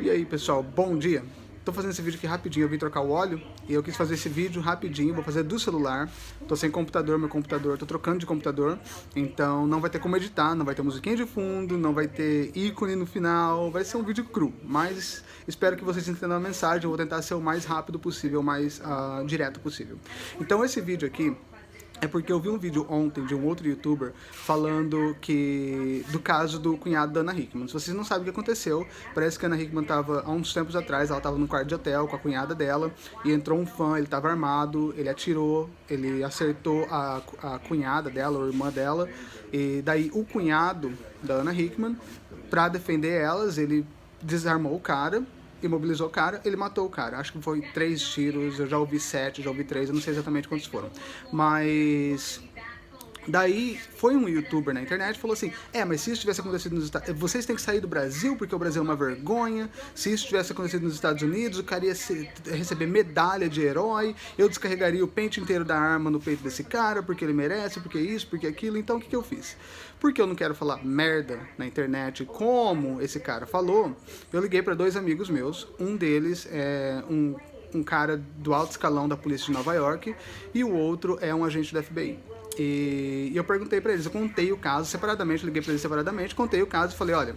E aí pessoal, bom dia! Tô fazendo esse vídeo aqui rapidinho, eu vim trocar o óleo e eu quis fazer esse vídeo rapidinho, vou fazer do celular. Tô sem computador, meu computador, tô trocando de computador, então não vai ter como editar, não vai ter musiquinha de fundo, não vai ter ícone no final, vai ser um vídeo cru, mas espero que vocês entendam a mensagem, eu vou tentar ser o mais rápido possível, o mais direto possível. Então esse vídeo aqui é porque eu vi um vídeo ontem de um outro youtuber falando do caso do cunhado da Ana Hickman. Se vocês não sabem o que aconteceu, parece que a Ana Hickman estava, há uns tempos atrás, ela estava num quarto de hotel com a cunhada dela, e entrou um fã, ele estava armado, ele atirou, ele acertou a cunhada dela, ou irmã dela, e daí o cunhado da Ana Hickman, para defender elas, ele desarmou o cara, imobilizou o cara, ele matou o cara. Acho que foi 3 tiros, eu já ouvi 7, já ouvi 3, eu não sei exatamente quantos foram. Mas daí foi um youtuber na internet e falou assim: mas se isso tivesse acontecido nos Estados Unidos, vocês têm que sair do Brasil porque o Brasil é uma vergonha. Se isso tivesse acontecido nos Estados Unidos, o cara ia receber medalha de herói, eu descarregaria o pente inteiro da arma no peito desse cara porque ele merece, porque isso, porque aquilo. Então o que eu fiz? Porque eu não quero falar merda na internet como esse cara falou, eu liguei para 2 amigos meus. Um deles é um cara do alto escalão da polícia de Nova York e o outro é um agente da FBI. E eu perguntei pra eles, eu contei o caso separadamente, liguei pra eles separadamente, contei o caso e falei: olha,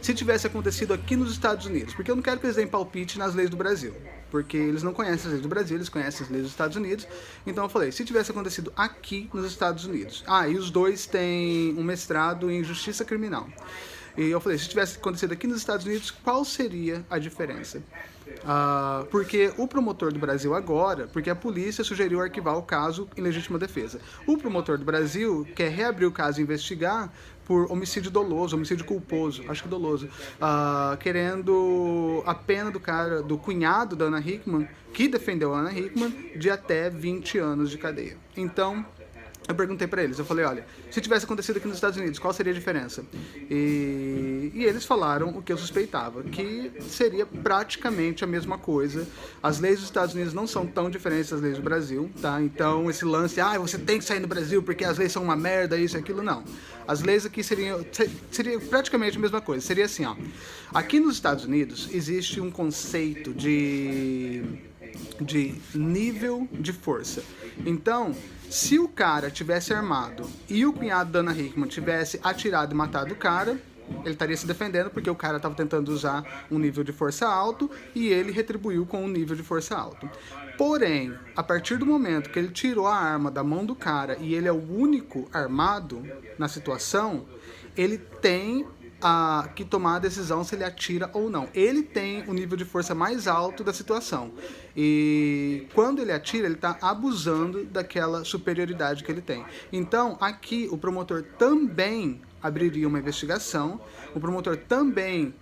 se tivesse acontecido aqui nos Estados Unidos, porque eu não quero que eles deem palpite nas leis do Brasil, porque eles não conhecem as leis do Brasil, eles conhecem as leis dos Estados Unidos. Então eu falei, se tivesse acontecido aqui nos Estados Unidos, e os dois têm um mestrado em Justiça Criminal, e eu falei, se tivesse acontecido aqui nos Estados Unidos, qual seria a diferença? Porque o promotor do Brasil agora, porque a polícia sugeriu arquivar o caso em legítima defesa. O promotor do Brasil quer reabrir o caso e investigar por homicídio doloso, homicídio culposo, acho que doloso, querendo a pena do cunhado da Ana Hickman, que defendeu a Ana Hickman, de até 20 anos de cadeia. Então, eu perguntei pra eles, eu falei, olha, se tivesse acontecido aqui nos Estados Unidos, qual seria a diferença? E eles falaram o que eu suspeitava, que seria praticamente a mesma coisa. As leis dos Estados Unidos não são tão diferentes das leis do Brasil, tá? Então esse lance, você tem que sair do Brasil porque as leis são uma merda, isso e aquilo, não. As leis aqui seria praticamente a mesma coisa, seria assim, aqui nos Estados Unidos existe um conceito de nível de força. Então, se o cara tivesse armado e o cunhado da Ana Hickman tivesse atirado e matado o cara, ele estaria se defendendo porque o cara estava tentando usar um nível de força alto e ele retribuiu com um nível de força alto. Porém, a partir do momento que ele tirou a arma da mão do cara e ele é o único armado na situação, ele tem que tomar a decisão se ele atira ou não. Ele tem o nível de força mais alto da situação. E quando ele atira, ele está abusando daquela superioridade que ele tem. Então, aqui, o promotor também abriria uma investigação, o promotor também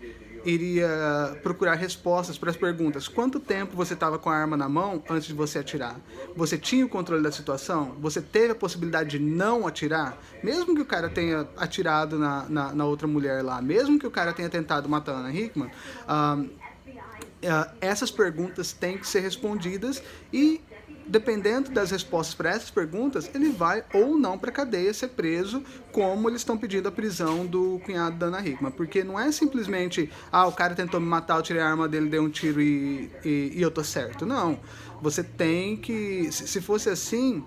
iria procurar respostas para as perguntas: quanto tempo você estava com a arma na mão antes de você atirar? Você tinha o controle da situação? Você teve a possibilidade de não atirar? Mesmo que o cara tenha atirado na outra mulher lá, mesmo que o cara tenha tentado matar a Ana Hickman, essas perguntas têm que ser respondidas e, dependendo das respostas para essas perguntas, ele vai ou não para a cadeia ser preso, como eles estão pedindo a prisão do cunhado da Ana Hickman. Porque não é simplesmente, o cara tentou me matar, eu tirei a arma dele, dei um tiro e eu tô certo. Não, você tem que, se fosse assim,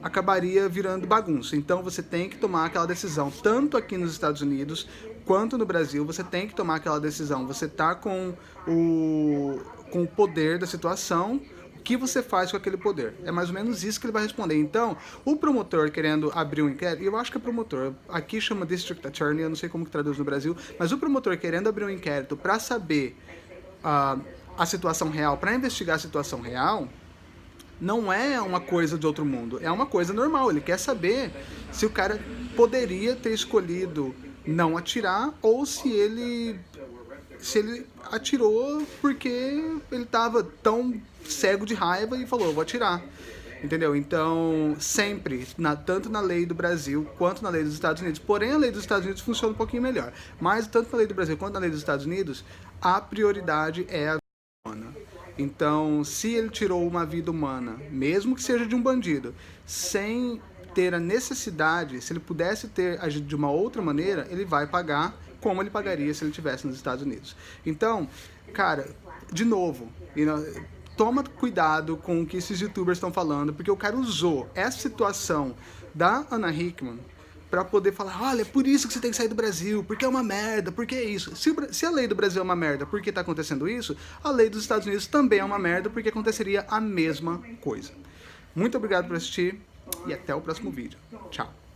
acabaria virando bagunça. Então você tem que tomar aquela decisão, tanto aqui nos Estados Unidos quanto no Brasil, você tem que tomar aquela decisão. Você tá com o poder da situação, o que você faz com aquele poder? É mais ou menos isso que ele vai responder. Então, o promotor querendo abrir um inquérito, e eu acho que é promotor, aqui chama District Attorney, eu não sei como que traduz no Brasil, mas o promotor querendo abrir um inquérito para saber a situação real, para investigar a situação real, não é uma coisa de outro mundo, é uma coisa normal. Ele quer saber se o cara poderia ter escolhido não atirar ou se ele atirou porque ele estava tão cego de raiva e falou, vou atirar. Entendeu? Então, sempre, tanto na lei do Brasil quanto na lei dos Estados Unidos, porém a lei dos Estados Unidos funciona um pouquinho melhor, mas tanto na lei do Brasil quanto na lei dos Estados Unidos, a prioridade é a vida humana. Então, se ele tirou uma vida humana, mesmo que seja de um bandido, sem ter a necessidade, se ele pudesse ter agido de uma outra maneira, ele vai pagar como ele pagaria se ele estivesse nos Estados Unidos. Então, cara, de novo, toma cuidado com o que esses youtubers estão falando, porque o cara usou essa situação da Ana Hickman para poder falar, olha, é por isso que você tem que sair do Brasil, porque é uma merda, porque é isso. Se a lei do Brasil é uma merda, por que está acontecendo isso? A lei dos Estados Unidos também é uma merda, porque aconteceria a mesma coisa. Muito obrigado por assistir e até o próximo vídeo. Tchau.